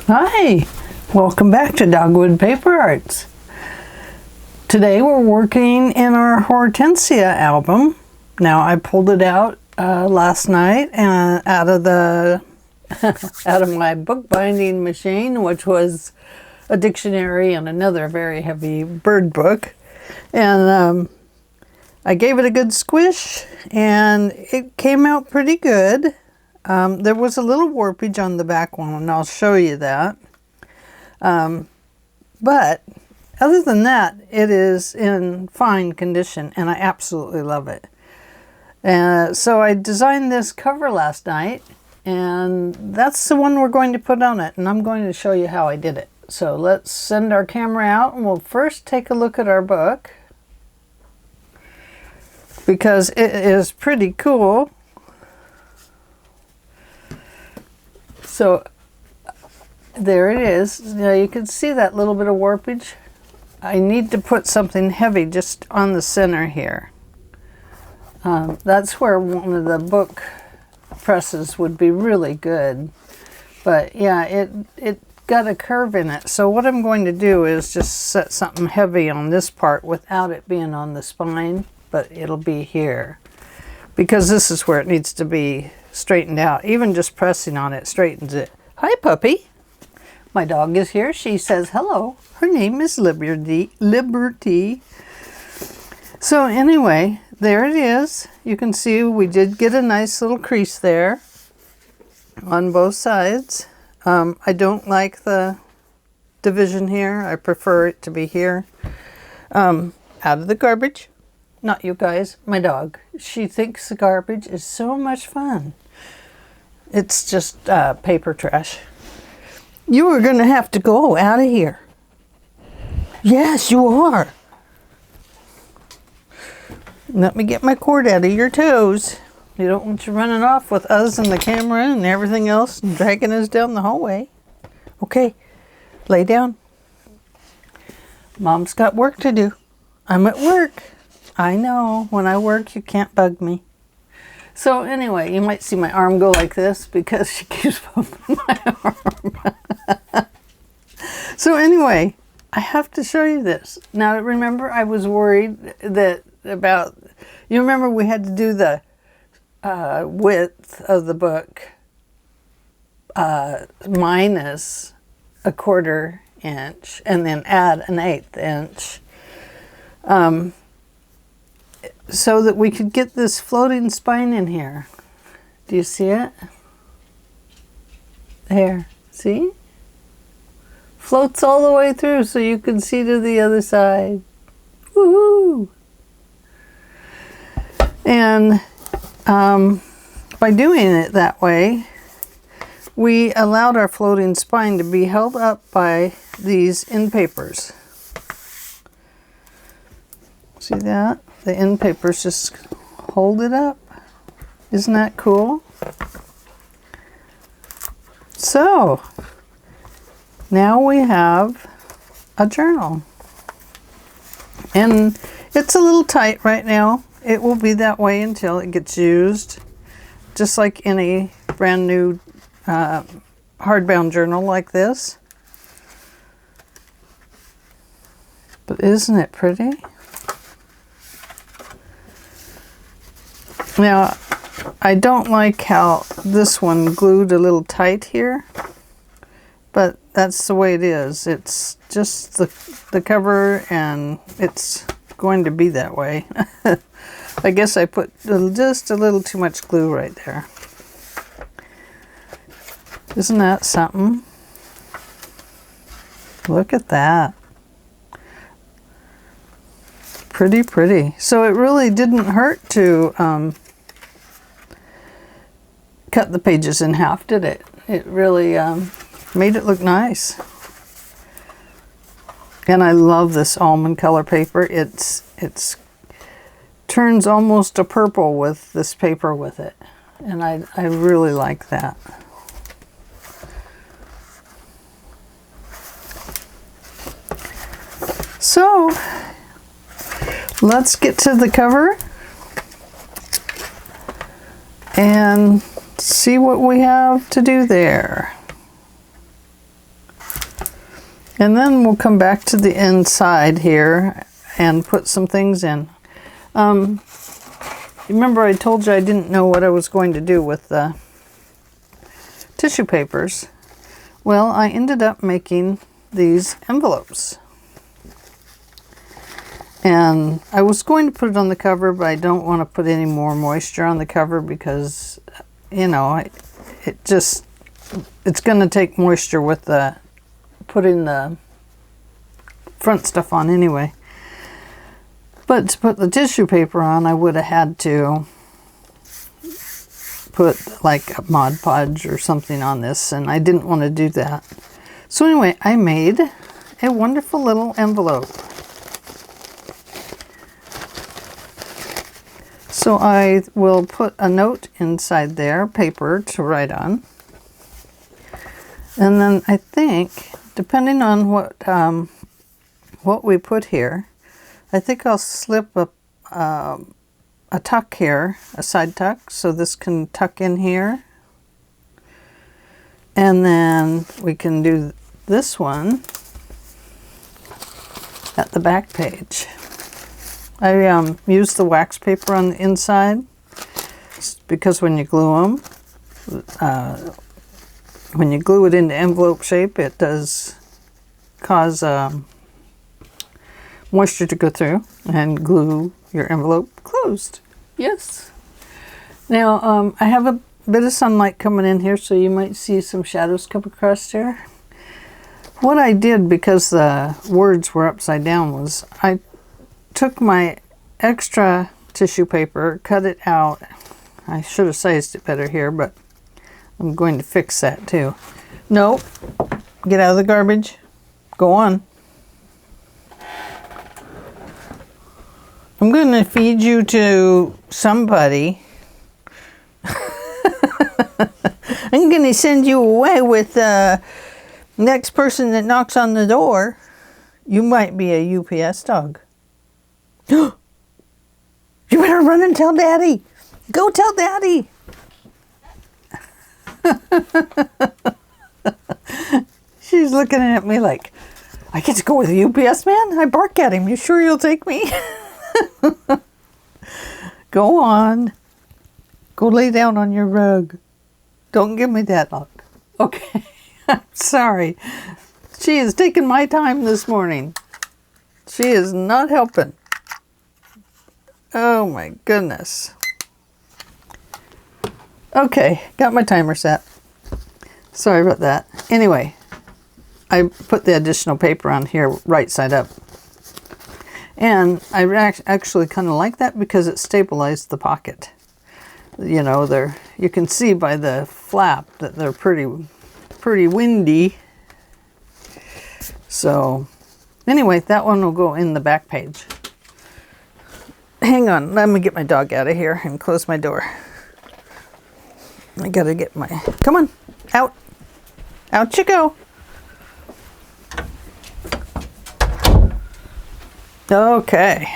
Hi, welcome back to Dogwood Paper Arts. Today we're working in our Hortensia album. Now I pulled it out last night and out of my bookbinding machine, which was a dictionary and another very heavy bird book, and I gave it a good squish and it came out pretty good. There was a little warpage on the back one, and I'll show you that. But other than that, it is in fine condition, and I absolutely love it. So I designed this cover last night, and that's the one we're going to put on it, and I'm going to show you how I did it. So let's send our camera out, and we'll first take a look at our book, because it is pretty cool. So there it is. Now you can see that little bit of warpage. I need to put something heavy just on the center here. That's where one of the book presses would be really good. But yeah, it got a curve in it. So what I'm going to do is just set something heavy on this part without it being on the spine, but it'll be here. Because this is where it needs to be straightened out. Even just pressing on it straightens it. Hi, puppy. My dog is here. She says hello. Her name is Liberty. So anyway, there it is. You can see we did get a nice little crease there on both sides. I don't like the division here. I prefer it to be here. Out of the garbage. Not you guys, my dog. She thinks the garbage is so much fun. It's just paper trash. You are going to have to go out of here. Yes, you are. Let me get my cord out of your toes. You don't want you running off with us and the camera and everything else and dragging us down the hallway. Okay, lay down. Mom's got work to do. I'm at work. I know, when I work, you can't bug me. So anyway, you might see my arm go like this because she keeps bumping my arm. So anyway, I have to show you this. Now remember, I was worried that you remember we had to do the width of the book minus a 1/4 inch and then add an 1/8 inch. So that we could get this floating spine in here. Do you see it? There, see? Floats all the way through so you can see to the other side. Woohoo! And by doing it that way, we allowed our floating spine to be held up by these end papers. See that? The end papers just hold it up. Isn't that cool? So, now we have a journal. And it's a little tight right now. It will be that way until it gets used. Just like any brand new hardbound journal like this. But isn't it pretty? Now, I don't like how this one glued a little tight here, but that's the way it is. It's just the cover, and it's going to be that way. I guess I put just a little too much glue right there. Isn't that something? Look at that. Pretty, pretty. So it really didn't hurt to cut the pages in half, did it? It really made it look nice. And I love this almond color paper. It's turns almost a purple with this paper with it. And I really like that. So let's get to the cover and see what we have to do there. And then we'll come back to the inside here and put some things in. Remember I told you I didn't know what I was going to do with the tissue papers. Well, I ended up making these envelopes. And I was going to put it on the cover, but I don't want to put any more moisture on the cover because, you know, it's going to take moisture with the putting the front stuff on anyway. But to put the tissue paper on, I would have had to put like a Mod Podge or something on this, and I didn't want to do that. So anyway, I made a wonderful little envelope. So I will put a note inside there, paper to write on. And then I think, depending on what we put here, I think I'll slip a tuck here, a side tuck, so this can tuck in here. And then we can do this one at the back page. I used the wax paper on the inside because when you glue them, when you glue it into envelope shape, it does cause moisture to go through and glue your envelope closed. Yes. Now, I have a bit of sunlight coming in here, so you might see some shadows come across here. What I did, because the words were upside down, was I took my extra tissue paper, cut it out. I should have sized it better here, but I'm going to fix that too. Nope. Get out of the garbage. Go on. I'm going to feed you to somebody. I'm going to send you away with the next person that knocks on the door. You might be a UPS dog. You better run and tell Daddy. Go tell Daddy. She's looking at me like, I get to go with the UPS man? I bark at him. You sure you'll take me? Go on. Go lay down on your rug. Don't give me that look. Okay. I'm sorry. She is taking my time this morning. She is not helping. Oh my goodness. Okay, got my timer set. Sorry about that. Anyway, I put the additional paper on here right side up. And I actually kind of like that because it stabilized the pocket. You know, you can see by the flap that they're pretty windy. So anyway, that one will go in the back page. Hang on, let me get my dog out of here and close my door. I gotta get my, come on, out. Out you go. Okay.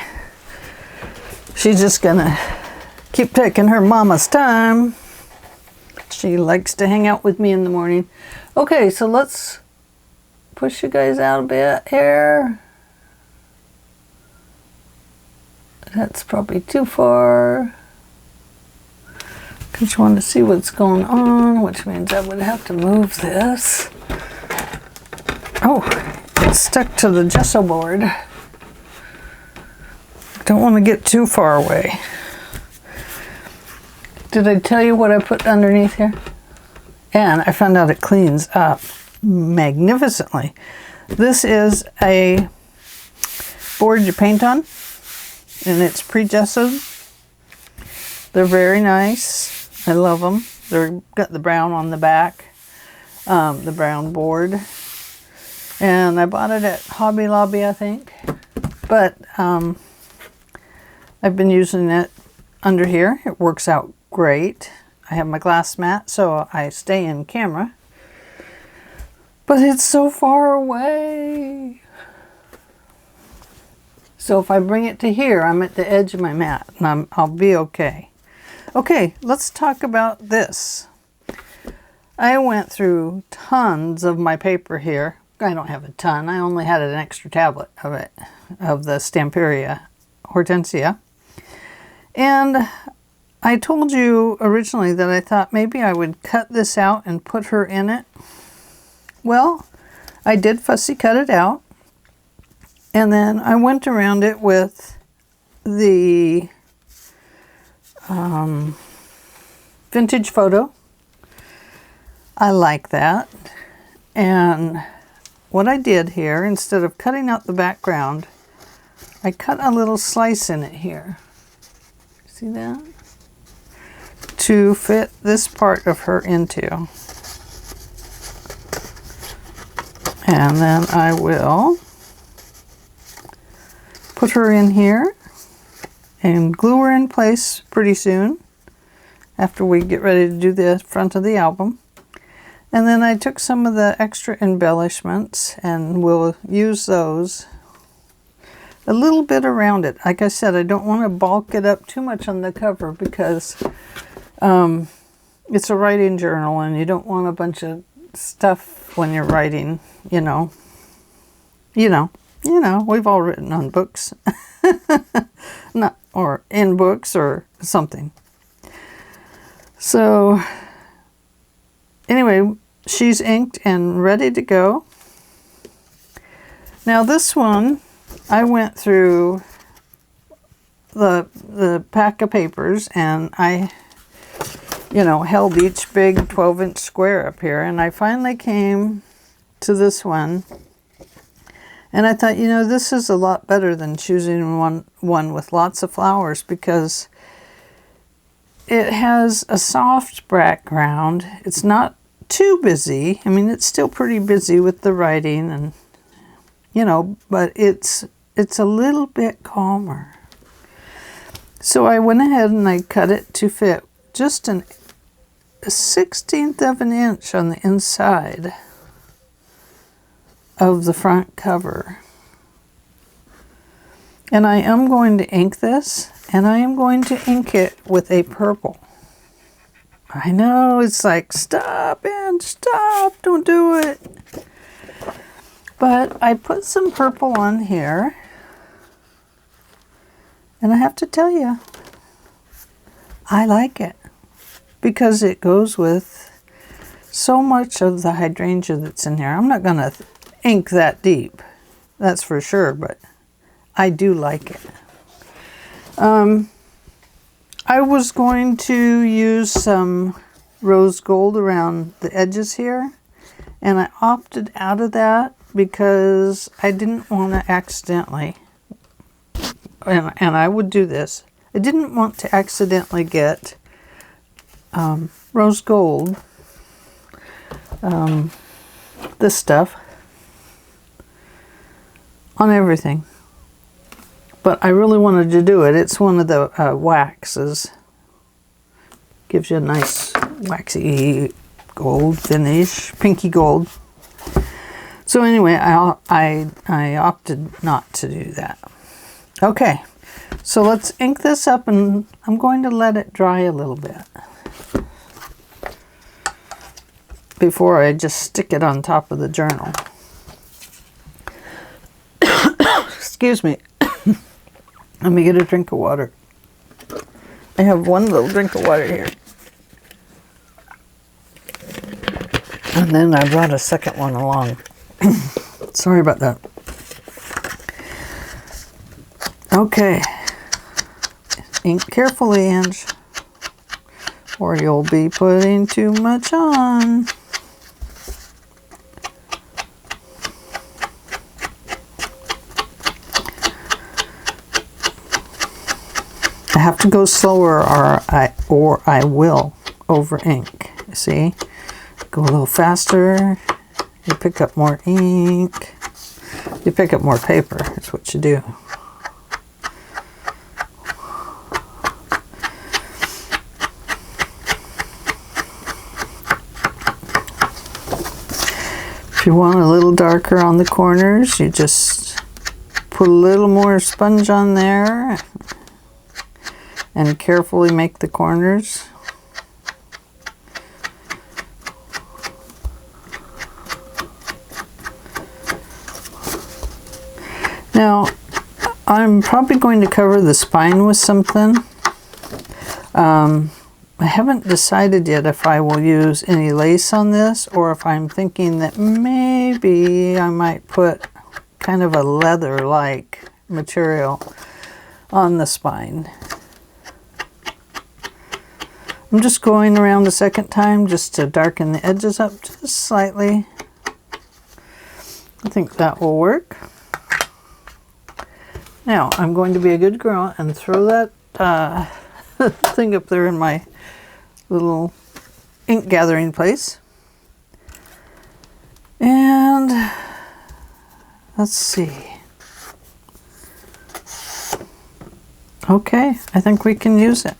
She's just gonna keep taking her mama's time. She likes to hang out with me in the morning. Okay, so let's push you guys out a bit here. That's probably too far. Because you want to see what's going on, which means I would have to move this. Oh, it's stuck to the gesso board. Don't want to get too far away. Did I tell you what I put underneath here? And I found out it cleans up magnificently. This is a board you paint on, and it's pre-gessoed. They're very nice. I love them. They've got the brown on the back, the brown board. And I bought it at Hobby Lobby, I think. But I've been using it under here. It works out great. I have my glass mat, so I stay in camera. But it's so far away. So if I bring it to here, I'm at the edge of my mat, and I'll be okay. Okay, let's talk about this. I went through tons of my paper here I don't have a ton. I only had an extra tablet of it, of the Stamperia Hortensia. And I told you originally that I thought maybe I would cut this out and put her in it. Well, I did fussy cut it out. And then I went around it with the vintage photo. I like that. And what I did here, instead of cutting out the background, I cut a little slice in it here. See that? To fit this part of her into. And then I will put her in here and glue her in place pretty soon after we get ready to do the front of the album. And then I took some of the extra embellishments and we'll use those a little bit around it. Like I said, I don't want to bulk it up too much on the cover because it's a writing journal and you don't want a bunch of stuff when you're writing, you know, we've all written on books, not, or in books or something. So anyway, she's inked and ready to go. Now this one, I went through the pack of papers and I, held each big 12-inch square up here, and I finally came to this one. And I thought, this is a lot better than choosing one with lots of flowers because it has a soft background. It's not too busy. I mean, it's still pretty busy with the writing and, but it's a little bit calmer. So I went ahead and I cut it to fit just a 1/16 of an inch on the inside of the front cover. And I am going to ink this, and I am going to ink it with a purple. I know, it's like, stop, don't do it. But I put some purple on here, and I have to tell you, I like it because it goes with so much of the hydrangea that's in here. I'm not going to ink that deep, that's for sure, but I do like it. I was going to use some rose gold around the edges here, and I opted out of that because I didn't want to accidentally, and I would do this, I didn't want to accidentally get rose gold, this stuff, on everything. But I really wanted to do it. It's one of the waxes. Gives you a nice waxy gold finish, pinky gold. So anyway, I opted not to do that. Okay, so let's ink this up, and I'm going to let it dry a little bit before I just stick it on top of the journal. Excuse me. Let me get a drink of water. I have one little drink of water here. And then I brought a second one along. Sorry about that. Okay. Ink carefully, Ange, or you'll be putting too much on. I have to go slower or I will over ink. See? Go a little faster. You pick up more ink. You pick up more paper. That's what you do. If you want a little darker on the corners, you just put a little more sponge on there and carefully make the corners. Now, I'm probably going to cover the spine with something. I haven't decided yet if I will use any lace on this, or if I'm thinking that maybe I might put kind of a leather-like material on the spine. I'm just going around the second time just to darken the edges up just slightly. I think that will work. Now I'm going to be a good girl and throw that thing up there in my little ink gathering place. And let's see. Okay, I think we can use it.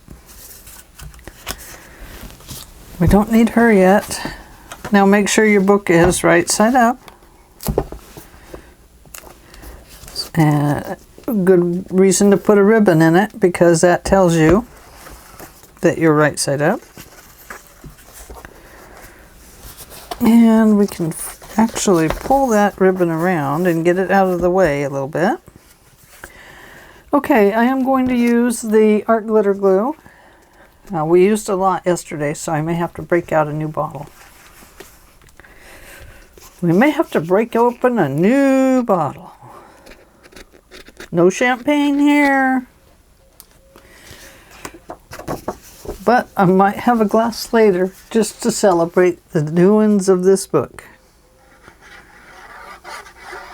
We don't need her yet. Now make sure your book is right side up. And a good reason to put a ribbon in it, because that tells you that you're right side up. And we can actually pull that ribbon around and get it out of the way a little bit. Okay, I am going to use the art glitter glue. We used a lot yesterday, so I may have to break out a new bottle. We may have to break open a new bottle. No champagne here. But I might have a glass later just to celebrate the doings of this book.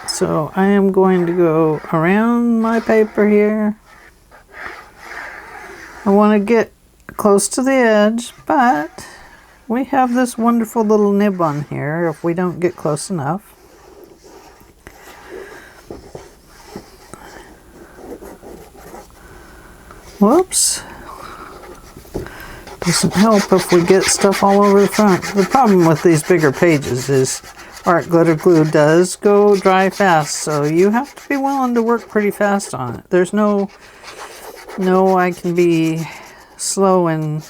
So I am going to go around my paper here. I want to get close to the edge, but we have this wonderful little nib on here if we don't get close enough. Whoops. Doesn't help if we get stuff all over the front. The problem with these bigger pages is art glitter glue does go dry fast, so you have to be willing to work pretty fast on it. There's no I can be slow and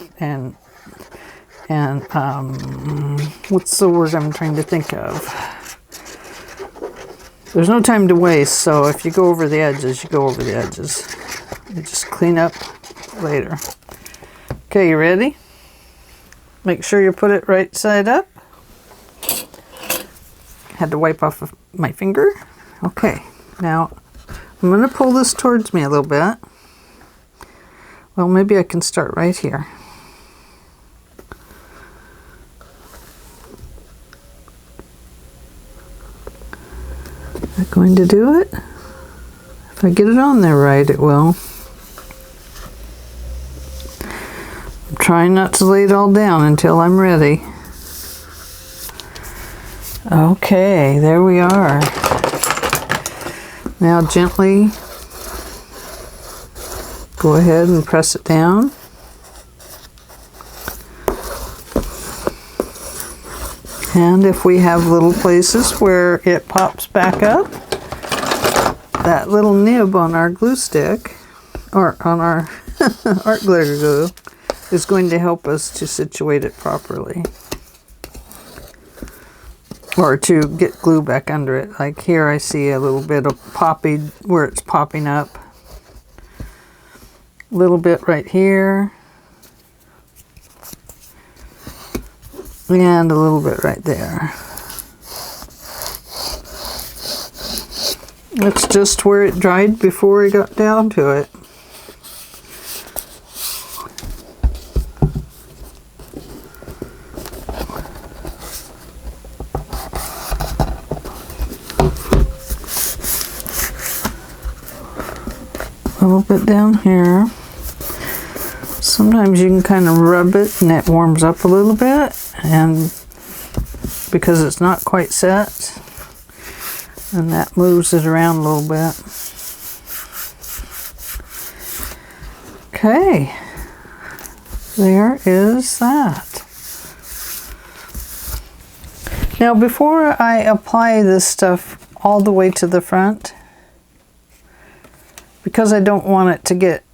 what's the word I'm trying to think of? There's no time to waste, so if you go over the edges, you go over the edges. You just clean up later. Okay, you ready? Make sure you put it right side up. Had to wipe off my finger. Okay, now I'm going to pull this towards me a little bit. Well, maybe I can start right here. Is that going to do it? If I get it on there right, it will. I'm trying not to lay it all down until I'm ready. Okay, there we are. Now gently go ahead and press it down. And if we have little places where it pops back up, that little nib on our glue stick, or on our art glitter glue, is going to help us to situate it properly. Or to get glue back under it. Like here I see a little bit of poppy where it's popping up. A little bit right here. And a little bit right there. That's just where it dried before we got down to it. A little bit down here. Sometimes you can kind of rub it and it warms up a little bit, and because it's not quite set, and that moves it around a little bit. Okay, there is that. Now before I apply this stuff all the way to the front, because I don't want it to get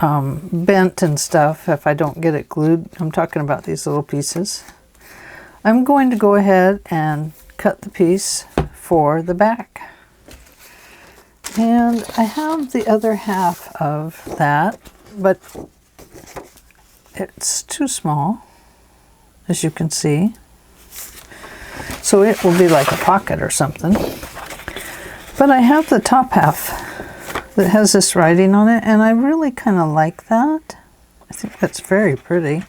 bent and stuff if I don't get it glued, I'm talking about these little pieces, I'm going to go ahead and cut the piece for the back. And I have the other half of that, but it's too small, as you can see. So it will be like a pocket or something. But I have the top half that has this writing on it, and I really kind of like that. I think that's very pretty.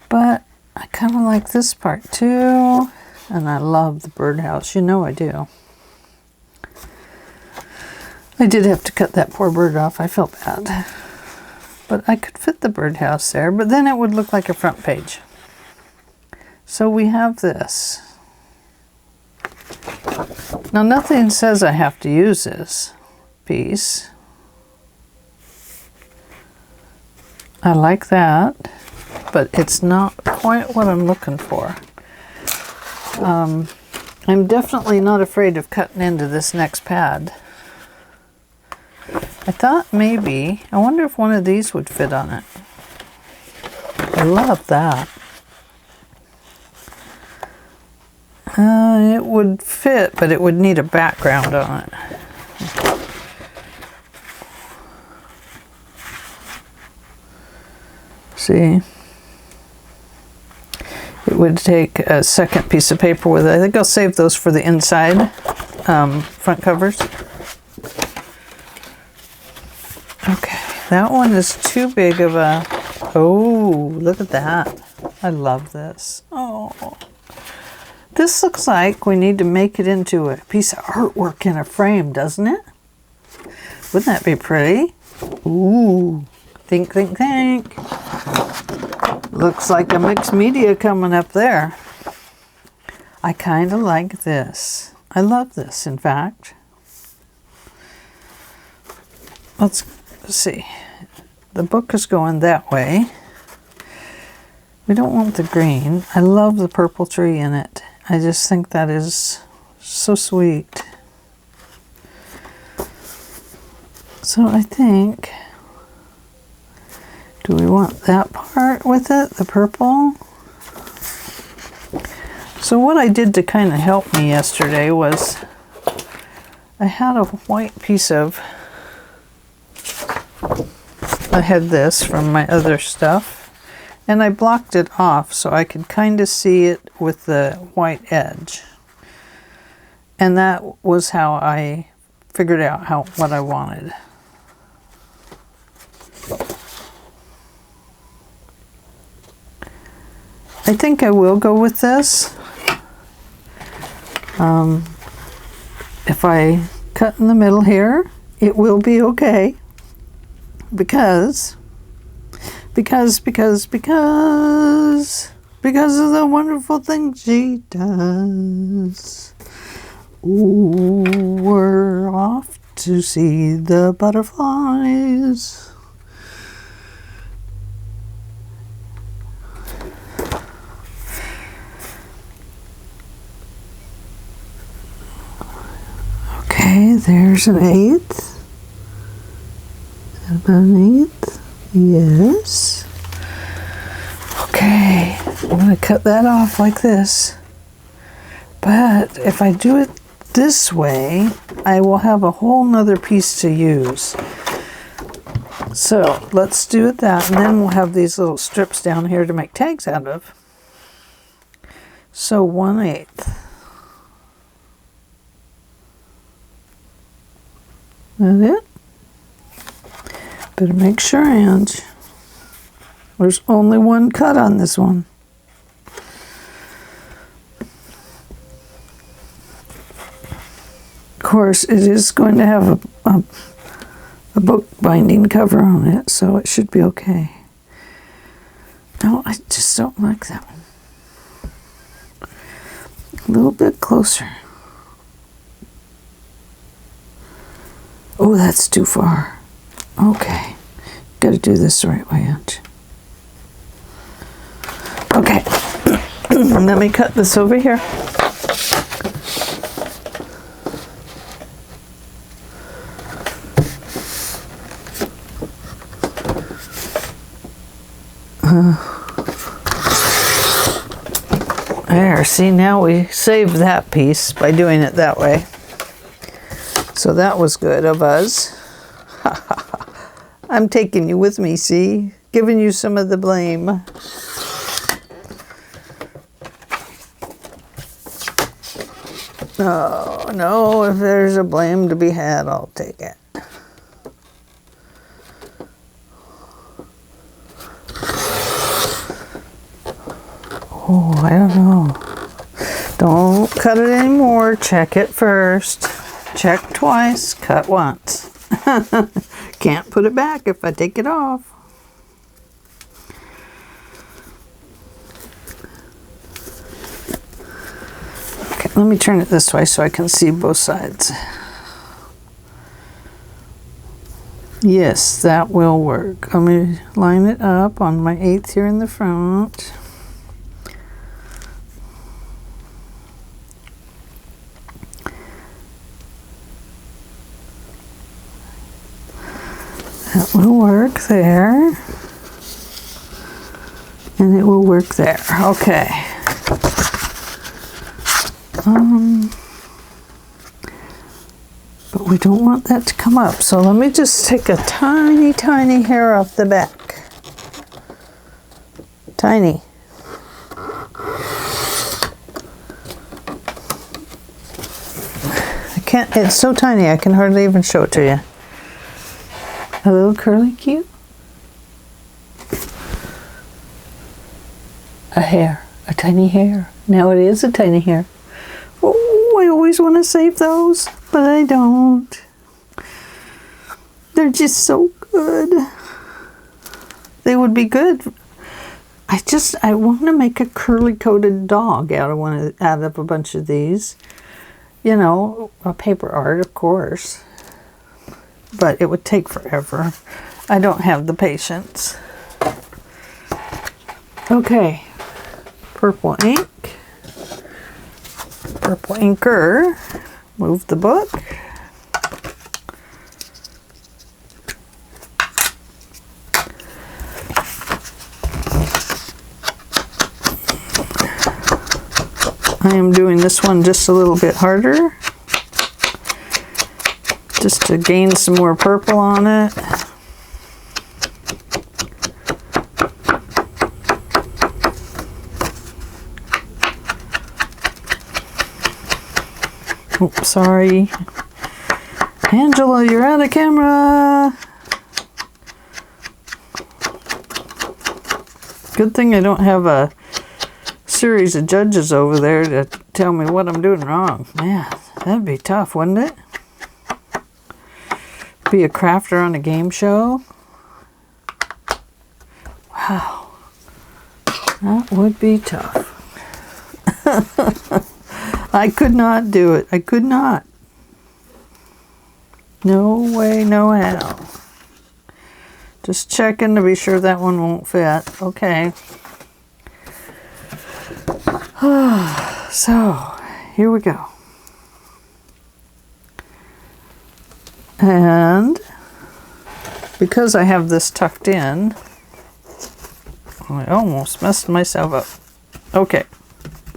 But I kind of like this part too. And I love the birdhouse. You know I do. I did have to cut that poor bird off. I felt bad. But I could fit the birdhouse there, but then it would look like a front page. So we have this. Now nothing says I have to use this piece. I like that, but it's not quite what I'm looking for. I'm definitely not afraid of cutting into this next pad. I thought maybe, I wonder if one of these would fit on it. I love that. It would fit, but it would need a background on it. See? It would take a second piece of paper with it. I think I'll save those for the inside front covers. Okay, that one is too big of a... Oh, look at that. I love this. Oh. This looks like we need to make it into a piece of artwork in a frame, doesn't it? Wouldn't that be pretty? Ooh. Think, think, think. Looks like a mixed media coming up there. I kind of like this. I love this, in fact. Let's see. The book is going that way. We don't want the green. I love the purple tree in it. I just think that is so sweet. So I think, do we want that part with it, the purple? So what I did to kind of help me yesterday was I had a white piece of, I had this from my other stuff, and I blocked it off so I could kind of see it with the white edge. And that was how I figured out what I wanted. I think I will go with this. If I cut in the middle here, it will be okay. Because of the wonderful things she does. Ooh, we're off to see the butterflies. Okay, there's an eighth. An eighth. Yes. Okay, I'm going to cut that off like this. But if I do it this way, I will have a whole nother piece to use. So let's do it that, and then we'll have these little strips down here to make tags out of. So 1/8. That it? Better make sure, Ange. There's only one cut on this one. Of course, it is going to have a book binding cover on it, so it should be okay. No, I just don't like that one. A little bit closer. Oh, that's too far. Okay. Got to do this the right way, Ange. Okay. Let me cut this over here. There, see, now we saved that piece by doing it that way. So that was good of us. I'm taking you with me, see? Giving you some of the blame. Oh, no, if there's a blame to be had, I'll take it. Oh, I don't know. Don't cut it anymore. Check it first. Check twice. Cut once. Can't put it back if I take it off. Okay, let me turn it this way so I can see both sides. Yes, that will work. Let me line it up on my 1/8 here in the front. That will work there. And it will work there. Okay. But we don't want that to come up. So let me just take a tiny, tiny hair off the back. Tiny. I can't, it's so tiny I can hardly even show it to you. A little curly cue. A hair, a tiny hair. Now it is a tiny hair. Oh, I always want to save those, but I don't. They're just so good. They would be good. I want to make a curly coated dog out of a bunch of these. You know, a paper art, of course. But it would take forever. I don't have the patience. Okay. Purple ink. Purple inker. Move the book. I am doing this one just a little bit harder, just to gain some more purple on it. Oh, sorry. Angela, you're out of camera. Good thing I don't have a series of judges over there to tell me what I'm doing wrong. Man, that'd be tough, wouldn't it? Be a crafter on a game show. Wow. That would be tough. I could not do it. I could not. No way, no how. Just checking to be sure that one won't fit. Okay. So, here we go. And because I have this tucked in, I almost messed myself up. Okay,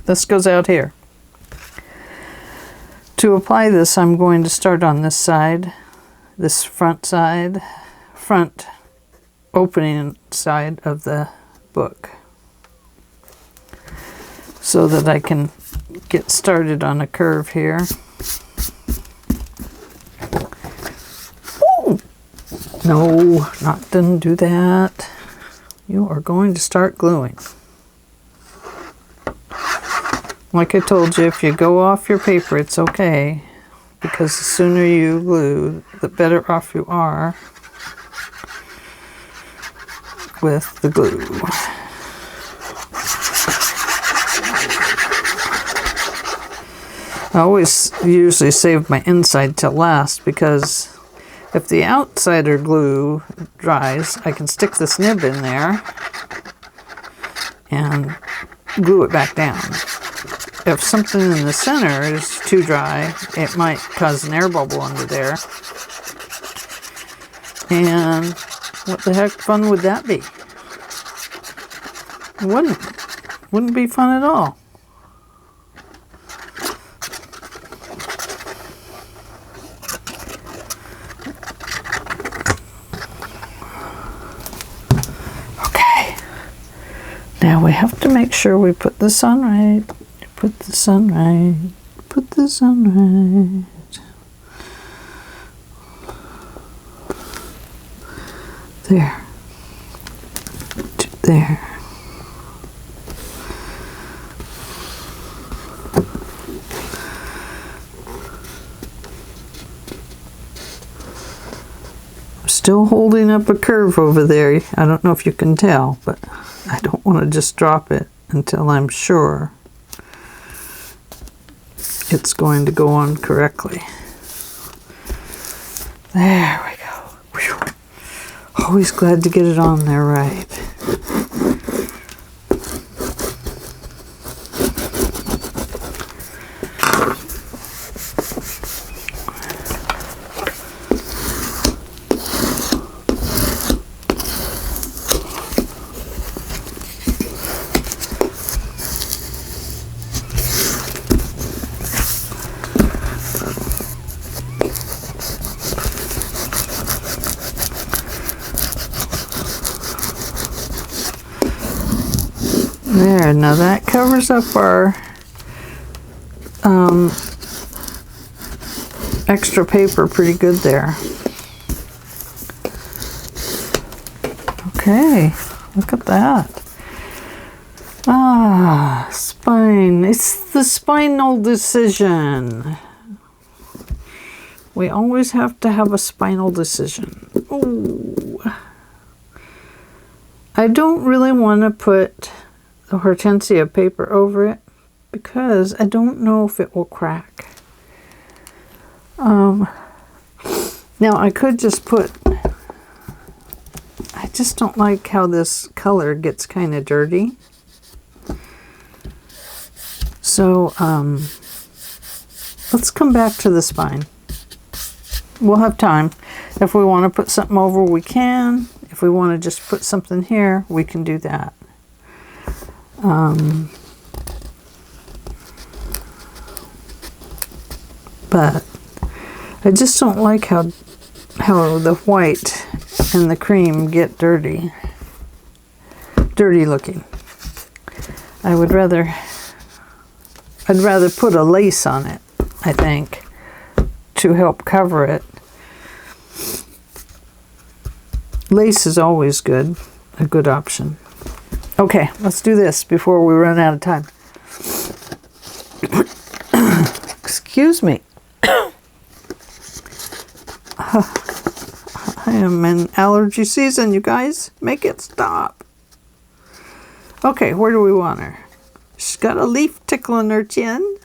this goes out here. To apply this, I'm going to start on this side, this front opening side of the book, so that I can get started on a curve here. Ooh. No, didn't do that. You are going to start gluing. Like I told you, if you go off your paper, it's okay, because the sooner you glue, the better off you are with the glue. I always usually save my inside till last, because if the outsider glue dries, I can stick this nib in there and glue it back down. If something in the center is too dry, it might cause an air bubble under there. And what the heck fun would that be? Wouldn't be fun at all. have to make sure we put this on right. Put this on right. Put this on right. There. To there. Still holding up a curve over there. I don't know if you can tell, but I don't want to just drop it until I'm sure it's going to go on correctly. There we go. Whew. Always glad to get it on there right. There, now that covers up our extra paper pretty good there. Okay, look at that. Ah, spine. It's the spinal decision. We always have to have a spinal decision. Ooh. I don't really want to put the Hortensia paper over it because I don't know if it will crack. Now I could just put, I just don't like how this color gets kind of dirty. So let's come back to the spine. We'll have time. If we want to put something over, we can. If we want to just put something here, we can do that. But I just don't like how the white and the cream get dirty looking. I'd rather put a lace on it, I think, to help cover it. Lace is always good, a good option. Okay, let's do this before we run out of time. Excuse me. I am in allergy season, you guys. Make it stop. Okay, where do we want her? She's got a leaf tickling her chin.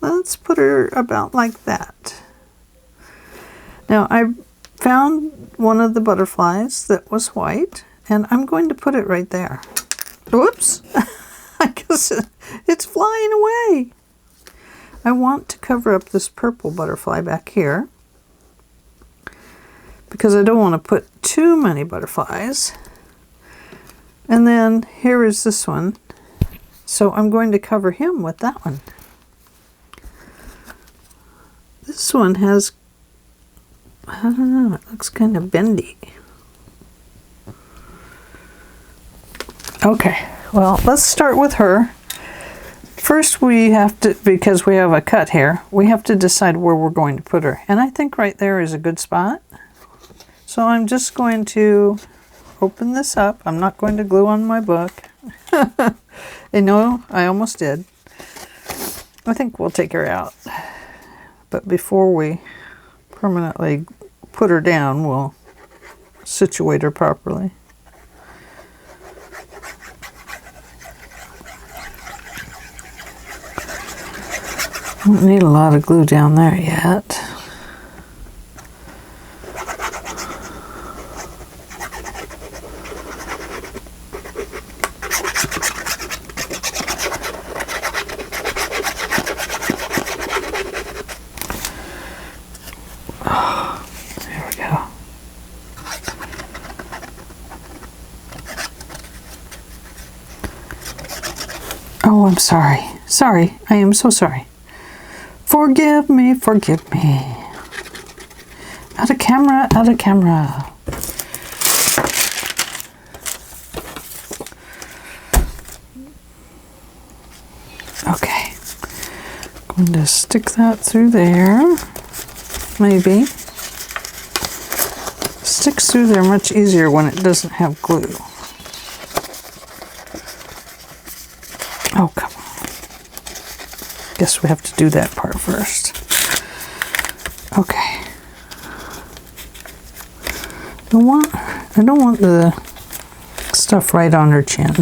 Let's put her about like that. Now, I found one of the butterflies that was white, and I'm going to put it right there. Whoops! I guess it's flying away. I want to cover up this purple butterfly back here because I don't want to put too many butterflies. And then here is this one. So I'm going to cover him with that one. This one has, I don't know, it looks kind of bendy. Okay, well, let's start with her. First we have to, because we have a cut here, we have to decide where we're going to put her. And I think right there is a good spot. So I'm just going to open this up. I'm not going to glue on my book. I know, I almost did. I think we'll take her out. But before we permanently put her down, we'll situate her properly. Don't need a lot of glue down there yet. Oh, I'm sorry. Sorry. I am so sorry. Forgive me, forgive me. Out of camera, out of camera. I'm going to stick that through there. Maybe. Sticks through there much easier when it doesn't have glue. Oh, come on. Guess we have to do that part first. Okay. I don't want the stuff right on her chin.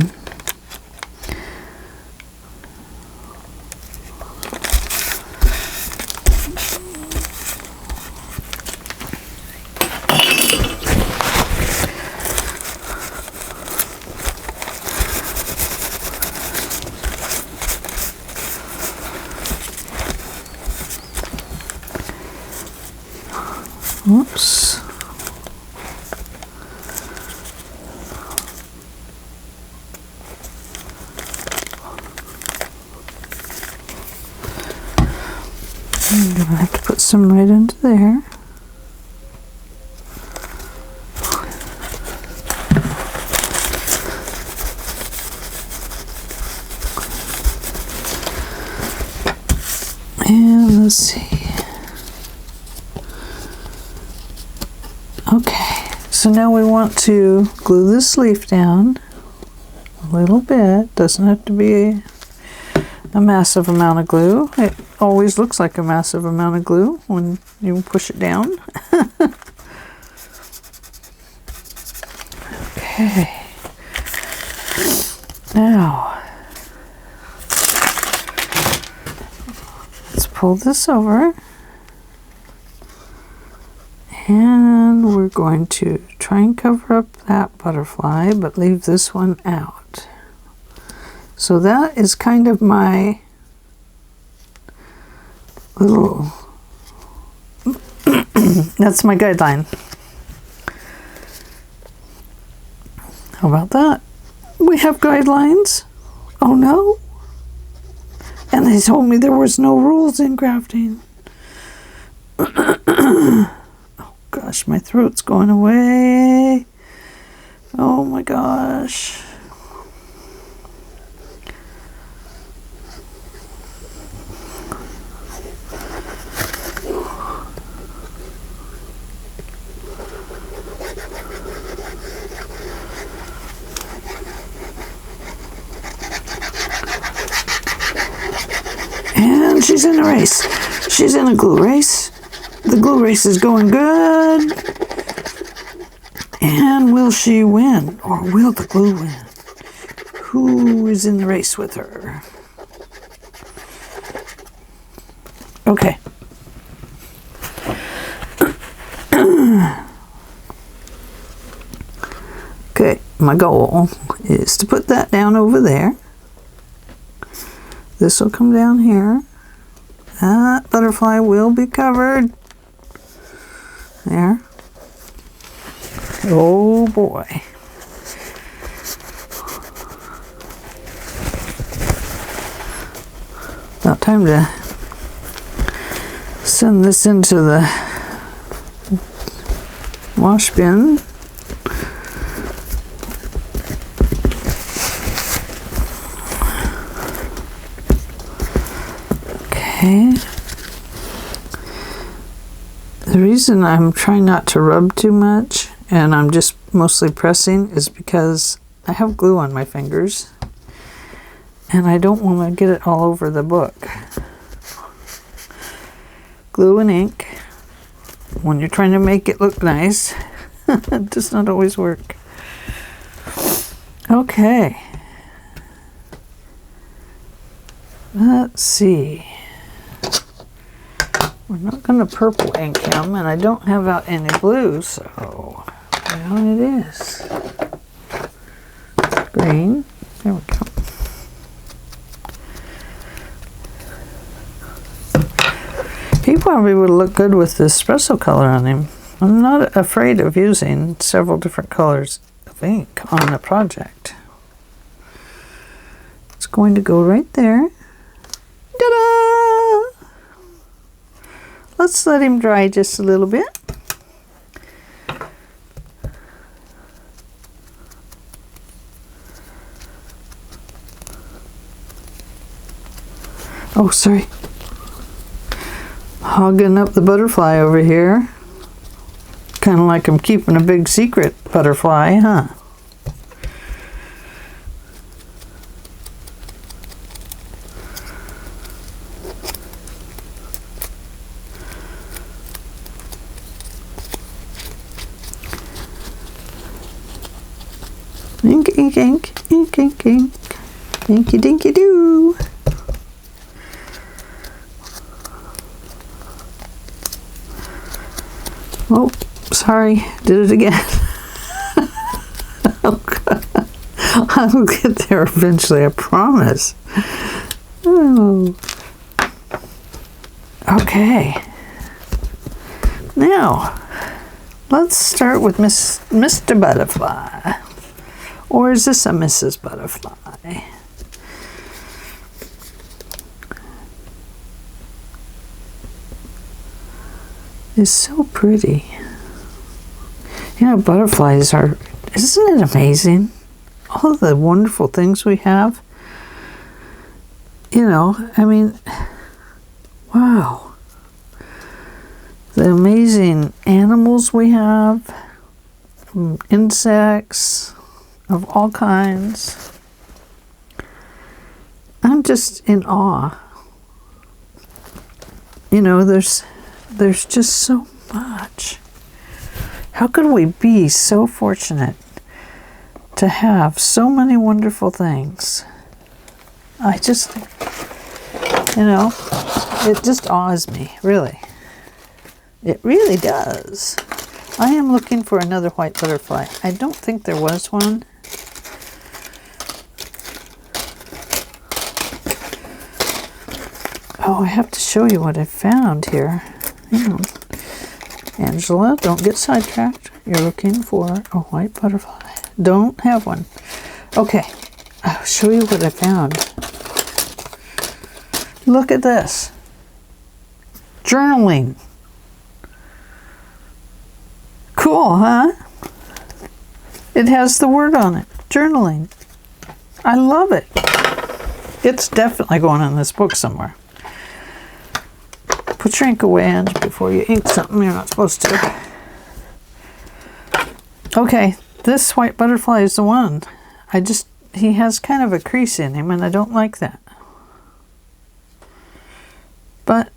Oops. I'm going to have to put some right into there. And let's see. Okay, so now we want to glue this leaf down a little bit. Doesn't have to be a massive amount of glue. It always looks like a massive amount of glue when you push it down. Okay. Now, let's pull this over. And we're going to try and cover up that butterfly, but leave this one out. So that is kind of my little, that's my guideline. How about that? We have guidelines? Oh no? And they told me there was no rules in crafting. Gosh, my throat's going away. Oh my gosh. And she's in a race. She's in a glue race. The glue race is going good. And will she win? Or will the glue win? Who is in the race with her? Okay. Okay, my goal is to put that down over there. This will come down here. That butterfly will be covered. There. Oh boy. About time to send this into the wash bin. Okay. The reason I'm trying not to rub too much and I'm just mostly pressing is because I have glue on my fingers and I don't want to get it all over the book. Glue and ink, when you're trying to make it look nice, it does not always work. Okay. Let's see. We're not going to purple ink him, and I don't have out any blue, so well, it is. Green. There we go. He probably would look good with this espresso color on him. I'm not afraid of using several different colors of ink on a project. It's going to go right there. Ta-da! Let's let him dry just a little bit. Oh, sorry. Hogging up the butterfly over here. Kind of like I'm keeping a big secret butterfly, huh? Ink, ink, ink, ink, ink, ink. Inky dinky doo. Oh, sorry, did it again. Oh, God. I'll get there eventually, I promise. Oh. Okay. Now, let's start with Mr. Butterfly. Or is this a Mrs. Butterfly? It's so pretty. You know, butterflies are, isn't it amazing? All of the wonderful things we have. You know, I mean, wow. The amazing animals we have, insects of all kinds. I'm just in awe. You know, there's just so much. How could we be so fortunate to have so many wonderful things? I just, you know, it just awes me, really. It really does. I am looking for another white butterfly. I don't think there was one. Oh, I have to show you what I found here. Hang on. Angela, don't get sidetracked. You're looking for a white butterfly. Don't have one. Okay, I'll show you what I found. Look at this. Journaling. Cool, huh? It has the word on it. Journaling. I love it. It's definitely going in this book somewhere. Put your ink away, Ange, before you ink something you're not supposed to. Okay, this white butterfly is the one. He has kind of a crease in him, and I don't like that. But,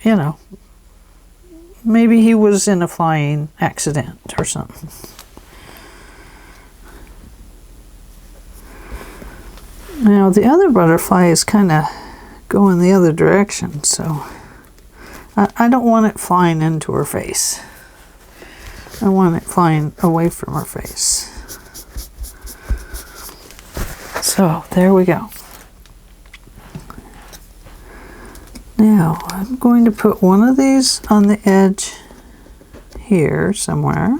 you know, maybe he was in a flying accident or something. Now, the other butterfly is kind of going the other direction, so I don't want it flying into her face. I want it flying away from her face. So, there we go. Now, I'm going to put one of these on the edge here somewhere.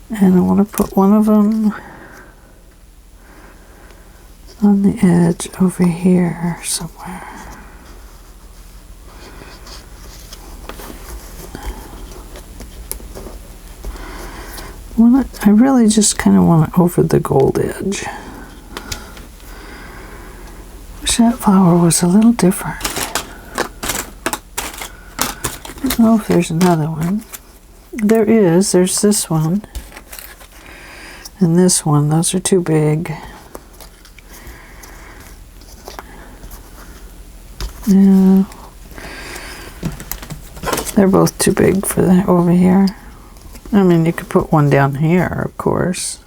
And I want to put one of them on the edge over here somewhere. I really just kind of want it over the gold edge. Wish that flower was a little different. I don't know if there's another one. There is. There's this one. And this one. Those are too big. Yeah. They're both too big for that over here. I mean, you could put one down here, of course.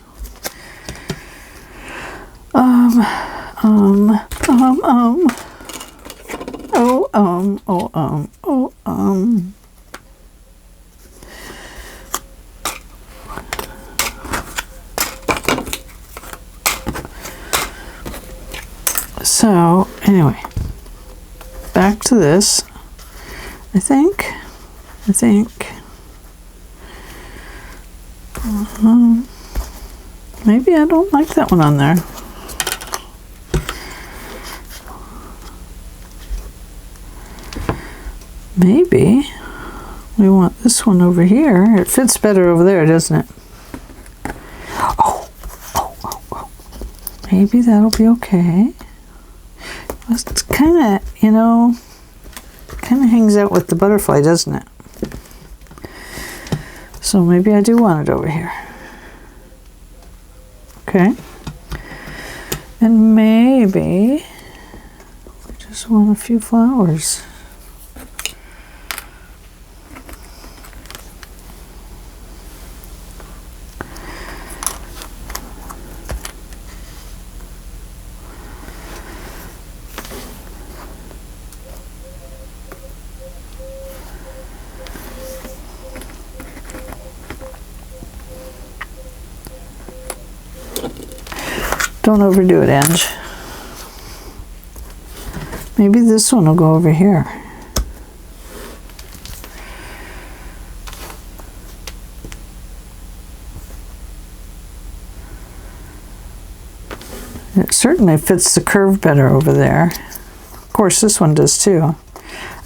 So, anyway, back to this. I think. Maybe I don't like that one on there. Maybe we want this one over here. It fits better over there, doesn't it? Oh. Maybe that'll be okay. It's kind of, you know, kind of hangs out with the butterfly, doesn't it? So maybe I do want it over here. Okay. And maybe I just want a few flowers. Don't overdo it, Ange. Maybe this one will go over here. It certainly fits the curve better over there. Of course, this one does too.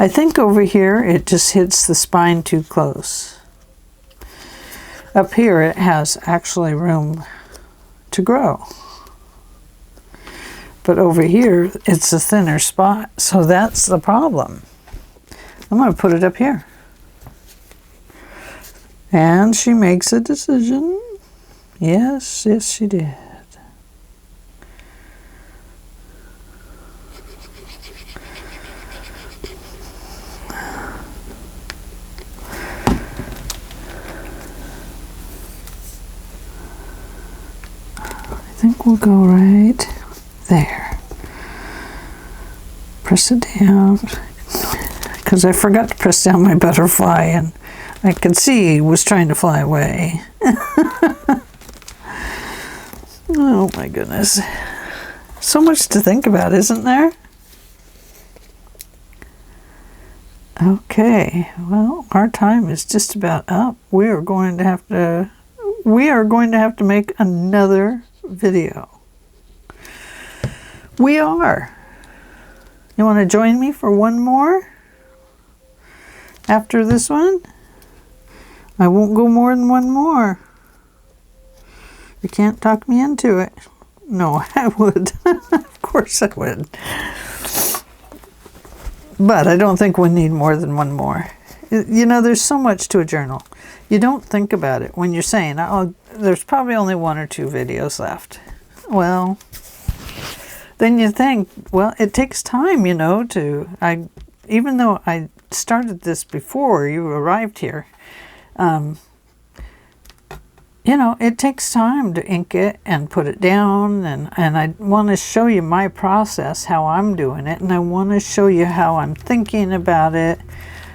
I think over here it just hits the spine too close. Up here it has actually room to grow. But over here, it's a thinner spot, so that's the problem. I'm going to put it up here. And she makes a decision. Yes, yes, she did. I think we'll go right there. Press it down, because I forgot to press down my butterfly, and I could see he was trying to fly away. Oh my goodness. So much to think about, isn't there? Okay, well, our time is just about up. We are going to have to make another video. We are. You want to join me for one more? After this one? I won't go more than one more. You can't talk me into it. No, I would. Of course I would. But I don't think we need more than one more. You know, there's so much to a journal. You don't think about it when you're saying, oh, there's probably only one or two videos left. Well, then you think, well, it takes time, you know, even though I started this before you arrived here, you know, it takes time to ink it and put it down, and I want to show you my process, how I'm doing it, and I want to show you how I'm thinking about it.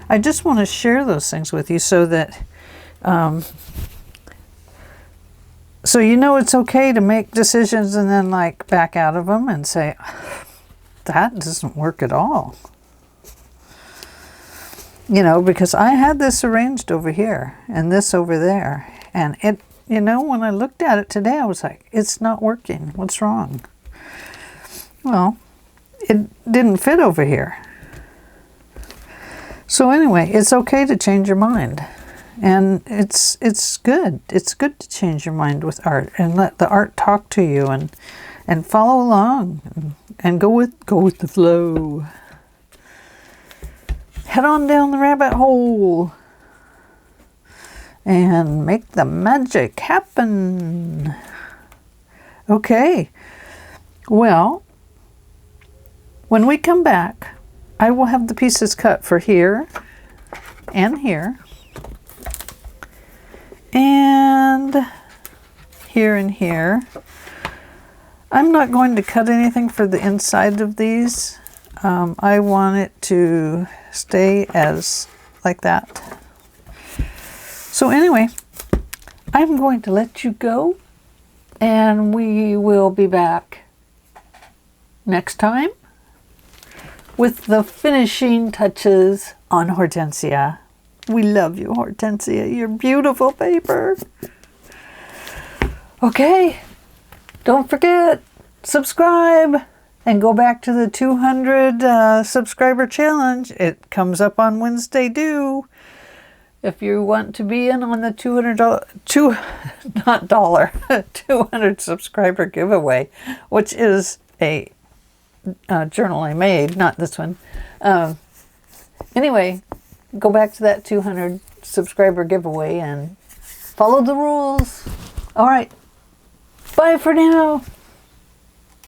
I just want to share those things with you so that, so you know it's okay to make decisions and then like back out of them and say, that doesn't work at all. You know, because I had this arranged over here and this over there, and it, you know, when I looked at it today, I was like, it's not working. What's wrong? Well, it didn't fit over here. So anyway, it's okay to change your mind. And it's good. It's good to change your mind with art and let the art talk to you and follow along and go with the flow. Head on down the rabbit hole and make the magic happen. Okay. Well, when we come back, I will have the pieces cut for here and here and here and here. I'm not going to cut anything for the inside of these. I want it to stay as like that. So anyway, I'm going to let you go, and we will be back next time with the finishing touches on Hortensia. We love you, Hortensia. You're beautiful paper. Okay, don't forget, subscribe and go back to the 200 subscriber challenge. It comes up on Wednesday due. If you want to be in on the $200 subscriber giveaway, which is a journal I made, not this one. Anyway, go back to that 200 subscriber giveaway and follow the rules. All right. Bye for now.